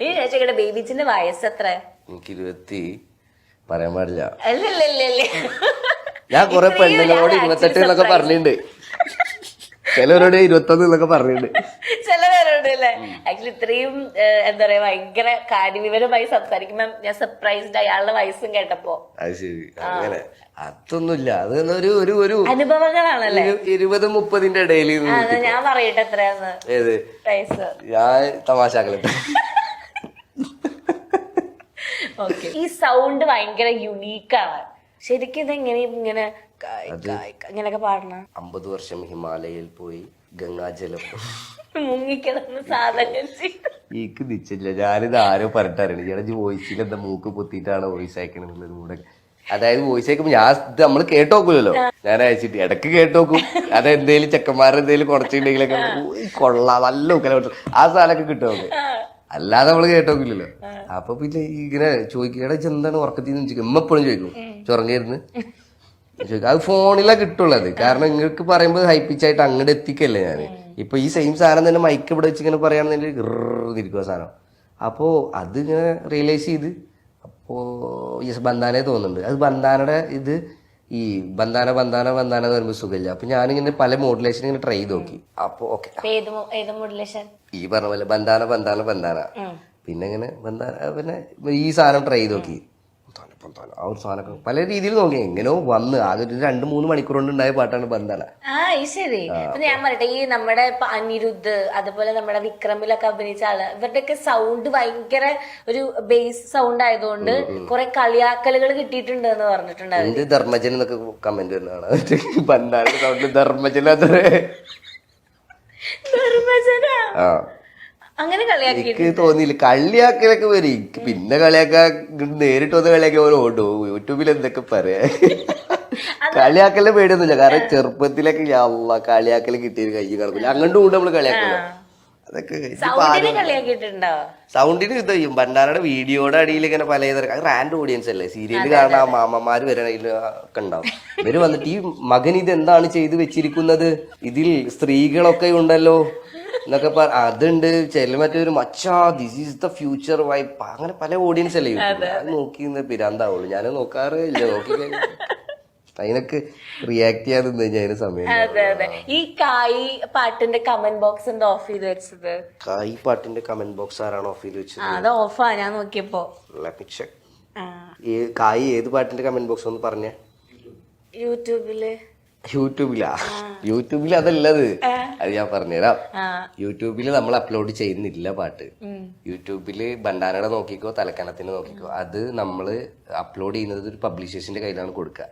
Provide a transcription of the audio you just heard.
ഈ ചേച്ചിയുടെ ബേബിച്ചിന്റെ വയസ്സ് എത്ര? എനിക്ക് 20 പറയാൻ പാടില്ല. അല്ലല്ലേ ഞാൻ കുറെ പെണ്ണുങ്ങളോട് 28 എന്നൊക്കെ പറഞ്ഞിട്ടുണ്ട്, ചിലവരോട് 21 എന്നൊക്കെ പറഞ്ഞിട്ടുണ്ട്. ചില പേരോട് അല്ലേ. ആക്ച്വലി ഇത്രയും എന്താ പറയാ ഭയങ്കര കാര്യവിവരമായി സംസാരിക്കുമ്പോ ഞാൻ സർപ്രൈസ്ഡ് അയാളുടെ വയസ്സും കേട്ടപ്പോ. അത് ശരി, അങ്ങനെ അതൊന്നുമില്ല. അത് ഒരു ഒരു ഒരു അനുഭവങ്ങളാണല്ലേ. 20-30 ഇടയിൽ. ഞാൻ പറയട്ടെ എത്രയാന്ന് ഏത് വയസ്സ്? ഞാൻ തമാശാക്കലത്തെ. ഓക്കെ. ഈ സൗണ്ട് ഭയങ്കര യുണീക്കാണ്. ശരിക്കും ഇതെങ്ങനെ ഇങ്ങനെ ഇങ്ങനെയൊക്കെ പാടണ? 50 വർഷം ഹിമാലയയിൽ പോയി ഗംഗാജലം മുങ്ങിക്കിടന്ന് സാധനം ഈക്ക് നിച്ചില്ല. ഞാനിത് ആരോ പറഞ്ഞിട്ടറിയണം, ചേട്ടാ വോയിസിൽ എന്താ മൂക്ക് പൊത്തിയിട്ടാണ് വോയിസ് അയക്കണെന്നുള്ളത് കൂടെ. അതായത് വോയിസ് അയക്കുമ്പോ ഞാൻ ഇത് നമ്മള് കേട്ടോക്കൂലല്ലോ, ഞാൻ അയച്ചിട്ട് ഇടക്ക് കേട്ടോക്കും. അതെന്തേലും ചെക്കന്മാരെന്തേലും കുറച്ചുണ്ടെങ്കിലൊക്കെ കൊള്ളാം നല്ല ഉക്കല ആ സാധനമൊക്കെ കിട്ടും. അല്ലാതെ നമ്മള് കേട്ടോക്കില്ലല്ലോ. അപ്പൊ പിന്നെ ഇങ്ങനെ ചോദിക്കും, എടാ എന്താണ് ഉറക്കത്തിന്ന് ചോദിക്കും. ഉമ്മ എപ്പോഴും ചോദിക്കും ചുറങ്ങിയിരുന്ന് ചോദിക്കും. അത് ഫോണിലാ കിട്ടുള്ളത്. കാരണം നിങ്ങൾക്ക് പറയുമ്പോൾ ഹൈപ്പിച്ചായിട്ട് അങ്ങോട്ട് എത്തിക്കല്ലേ ഞാൻ. ഇപ്പൊ ഈ സെയിം സാധനം തന്നെ മൈക്ക് ഇവിടെ വെച്ച് ഇങ്ങനെ പറയുകയാണെന്നുണ്ടെങ്കിൽ ഇരിക്കുക സാധനം. അപ്പോ അത് ഇങ്ങനെ റിയലൈസ് ചെയ്ത് അപ്പോ യെസ് ബന്ധാനെ തോന്നുന്നുണ്ട്. അത് ബന്ധാനയുടെ ഇത് ഈ ബന്ധാന ബന്ധാന ബന്ധാന എന്ന് പറയുമ്പോൾ സുഖമില്ല. അപ്പൊ ഞാനിങ്ങനെ പല മോഡുലേഷൻ ഇങ്ങനെ ട്രൈ ചെയ്ത് നോക്കി. അപ്പൊ ഓക്കെ ഈ പറഞ്ഞ പോലെ ബന്ധാന ബന്ധാന ബന്ധാന പിന്നെ ഇങ്ങനെ ബന്ധാന പിന്നെ ഈ സാധനം ട്രൈ ചെയ്ത് നോക്കി. ആ ഒരു സാധനമൊക്കെ പല രീതിയിൽ നോക്കി, എങ്ങനെയോ വന്ന് ആകെ 2-3 മണിക്കൂർ കൊണ്ട് ഉണ്ടായ പാട്ടാണ് ബന്ധാന. ശരി. ഞാൻ പറയട്ടെ, ഈ നമ്മുടെ അനിരുദ്ധ് അതുപോലെ നമ്മുടെ വിക്രമിലൊക്കെ അഭിനയിച്ച ആള് ഇവരുടെയൊക്കെ സൗണ്ട് ഭയങ്കര ഒരു ബേസ് സൗണ്ട് ആയതുകൊണ്ട് കുറെ കളിയാക്കലുകൾ കിട്ടിയിട്ടുണ്ട് എന്ന് പറഞ്ഞിട്ടുണ്ടായിരുന്നു. ധർമ്മജൻ എന്നൊക്കെ കമന്റ് വരുന്നതാണ് ബന്ധാന സൗണ്ട് ധർമ്മജൻ. അങ്ങനെ കളിയാക്കി തോന്നിയില്ല. കളിയാക്കലൊക്കെ വരും എനിക്ക്. പിന്നെ കളിയാക്കാ നേരിട്ട് വന്ന് കളിയാക്കി പോലെ ഓടോ യൂട്യൂബിൽ എന്തൊക്കെ പറയാ. കളിയാക്കലിന് പേടിയൊന്നുമില്ല. കാരണം ചെറുപ്പത്തിലൊക്കെ കളിയാക്കല് കിട്ടിയത് കൈ കിടക്കില്ല. അങ്ങോട്ടും കൂടെ നമ്മള് കളിയാക്കല്ലോ. അതൊക്കെ സൗണ്ടിന് ഇത് ചെയ്യും. ഭണ്ഡാരയുടെ വീഡിയോയുടെ അടിയിൽ ഇങ്ങനെ പലതരം റാൻഡ് ഓഡിയൻസ് അല്ലേ. സീരിയല് കാണാൻ മാമന്മാര് വരെ ഒക്കെ ഉണ്ടാവും. ഇവര് വന്നിട്ട് ഈ മകൻ ഇത് എന്താണ് ചെയ്ത് വെച്ചിരിക്കുന്നത്, ഇതിൽ സ്ത്രീകളൊക്കെ ഉണ്ടല്ലോ എന്നൊക്കെ അതുണ്ട്. ചില മറ്റൊരു മച്ചാ this is the future vibe അങ്ങനെ പല ഓഡിയൻസ് അല്ലേ. ഞാൻ നോക്കി പിരാന്താവുള്ളൂ. ഞാൻ നോക്കാറേ ഇല്ല. നോക്കി അതിനൊക്കെ റിയാക്ട് ചെയ്യാതെ അതിന് സമയം. ഈ കായ് പാട്ടിന്റെ കമന്റ് ബോക്സ് എന്താ ഓഫ് ചെയ്ത് വെച്ചത്? കായ് പാട്ടിന്റെ കമന്റ് ബോക്സ് ആരാണ് ഓഫ് ചെയ്ത് വെച്ചത്? അത് ഓഫാ. ഞാൻ നോക്കിയപ്പോ കായ് ഏത് പാട്ടിന്റെ കമന്റ് ബോക്സ് ഒന്ന് പറഞ്ഞേ. യൂട്യൂബിൽ അതല്ലത്. അത് ഞാൻ പറഞ്ഞുതരാം. യൂട്യൂബിൽ നമ്മൾ അപ്ലോഡ് ചെയ്യുന്നില്ല പാട്ട്. യൂട്യൂബില് ഭണ്ഡാരയുടെ നോക്കിക്കോ, തലക്കനത്തിന് നോക്കിക്കോ. അത് നമ്മള് അപ്ലോഡ് ചെയ്യുന്നത് ഒരു പബ്ലിഷേഴ്സിന്റെ കയ്യിലാണ് കൊടുക്കുക.